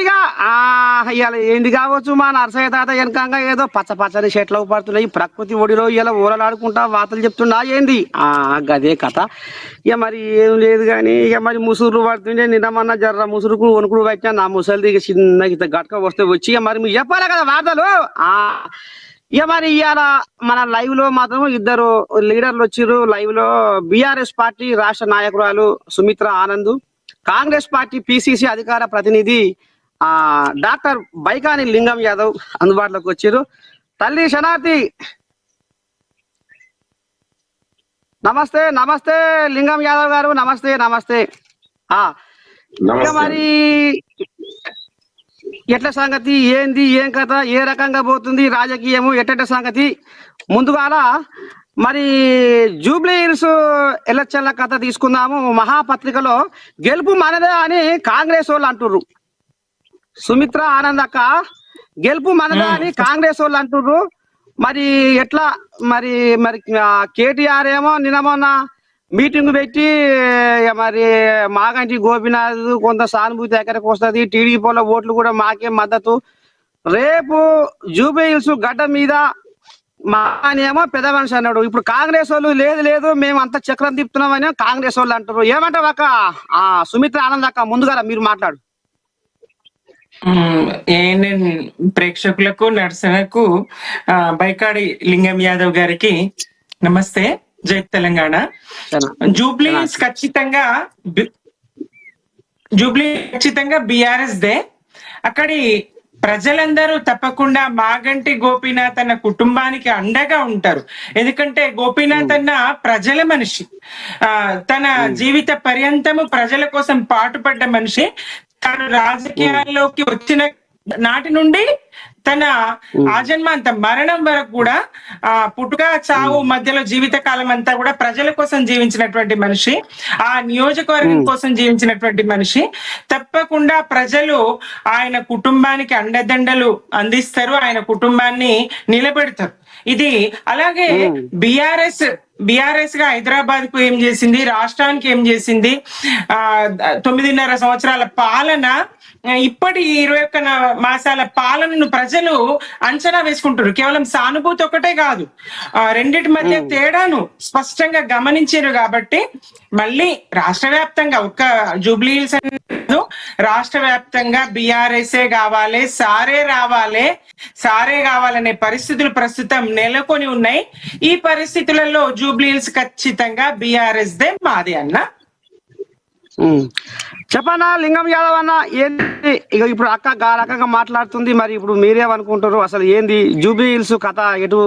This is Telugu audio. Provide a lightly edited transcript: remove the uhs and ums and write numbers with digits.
మరిగా ఇవాళ ఏంది కావచ్చు మా నరసయ్య తాత వెనకంగా ఏదో పచ్చ పచ్చని చెట్లు పడుతున్నాయి ప్రకృతి ఒడిలో ఇలా ఊరలాడుకుంటా వార్తలు చెప్తున్నా ఏంది గదే కథ. ఇక మరి ఏం లేదు కానీ ఇక మరి ముసురు పడుతుండే నిన్నమన్నా జర్ర ముసురుకు వణుకుడు వచ్చా నా ముసలిది ఇక చిన్న ఇంత గట్క వస్తే వచ్చి ఇక మరి మీరు చెప్పాలి కదా వార్తలు. ఇక మరి ఇవాళ మన లైవ్ లో మాత్రం ఇద్దరు లీడర్లు వచ్చిర్రు లైవ్ లో. బీఆర్ఎస్ పార్టీ రాష్ట్ర నాయకురాలు సుమిత్ర ఆనంద్, కాంగ్రెస్ పార్టీ పిసిసి అధికార ప్రతినిధి డాక్టర్ బైకాని లింగం యాదవ్ అందుబాటులోకి వచ్చారు. తల్లి శనార్థి నమస్తే. నమస్తే లింగం యాదవ్ గారు, నమస్తే. నమస్తే. ఇక మరి ఎట్ల సంగతి ఏంది, ఏం కథ, ఏ రకంగా పోతుంది రాజకీయము, ఎట్ట సంగతి? ముందుగాల మరి జూబ్లీ హిల్స్ ఎలక్షన్ల కథ తీసుకుందాము. మహాపత్రికలో గెలుపు మనదే అని కాంగ్రెస్ వాళ్ళు అంటుర్రు. సుమిత్ర ఆనంద్ అక్క గెలుపు మనదే అని కాంగ్రెస్ వాళ్ళు అంటుర్రు. మరి ఎట్లా మరి మరి కేటీఆర్ ఏమో నిన్న మీటింగ్ పెట్టి మరి మాగంటి గోపినాథ్ కొంత సానుభూతి ఎక్కడికి వస్తుంది, టీడీపీలో ఓట్లు కూడా మాకే మద్దతు, రేపు జూబ్లీ హిల్స్ గడ్డ మీద మా ఏమో పెద్ద మనిషి అన్నాడు. ఇప్పుడు కాంగ్రెస్ వాళ్ళు లేదు లేదు మేము అంత చక్రం తిప్పుతున్నామని కాంగ్రెస్ వాళ్ళు అంటారు. ఏమంటావు అక్క? సుమిత్ర ఆనంద్ అక్క ముందుగా మీరు మాట్లాడు. ప్రేక్షకులకు నర్సనకు బైకాడి లింగం యాదవ్ గారికి నమస్తే. జై తెలంగాణ. జూబ్లీ ఖచ్చితంగా బిఆర్ఎస్ దే. అక్కడి ప్రజలందరూ తప్పకుండా మాగంటి గోపీనాథ్ అన్న కుటుంబానికి అండగా ఉంటారు. ఎందుకంటే గోపీనాథ్ అన్న ప్రజల మనిషి, తన జీవిత పర్యంతము ప్రజల కోసం పాటుపడ్డ మనిషి. తాను రాజకీయాల్లోకి వచ్చిన నాటి నుండి తన ఆజన్మాంత మరణం వరకు కూడా పుట్టుక చావు మధ్యలో జీవిత కాలం అంతా కూడా ప్రజల కోసం జీవించినటువంటి మనిషి, ఆ నియోజకవర్గం కోసం జీవించినటువంటి మనిషి. తప్పకుండా ప్రజలు ఆయన కుటుంబానికి అండదండలు అందిస్తారు, ఆయన కుటుంబాన్ని నిలబెడతారు. ఇది అలాగే బిఆర్ఎస్ గా హైదరాబాద్ కు ఏం చేసింది, రాష్ట్రానికి ఏం చేసింది, 9.5 సంవత్సరాల పాలన, ఇప్పటి 21 మాసాల పాలనను ప్రజలు అంచనా వేసుకుంటారు. కేవలం సానుభూతి ఒకటే కాదు, రెండిటి మధ్య తేడాను స్పష్టంగా గమనించారు. కాబట్టి మళ్ళీ రాష్ట్ర వ్యాప్తంగా ఒక్క జూబ్లీ హిల్స్ రాష్ట్ర వ్యాప్తంగా బిఆర్ఎస్ఏ కావాలి, సారే కావాలనే పరిస్థితులు ప్రస్తుతం నెలకొని ఉన్నాయి. ఈ పరిస్థితులలో జూబ్లీ హిల్స్ ఖచ్చితంగా బిఆర్ఎస్ దే మాది అన్న. చెప్పనా లింగం యాదవ్ అన్న, ఏంది ఇక ఇప్పుడు అక్క రకంగా మాట్లాడుతుంది, మరి ఇప్పుడు మీరేమనుకుంటారు? అసలు ఏంది జూబ్లీ హిల్స్ కథ, ఎటు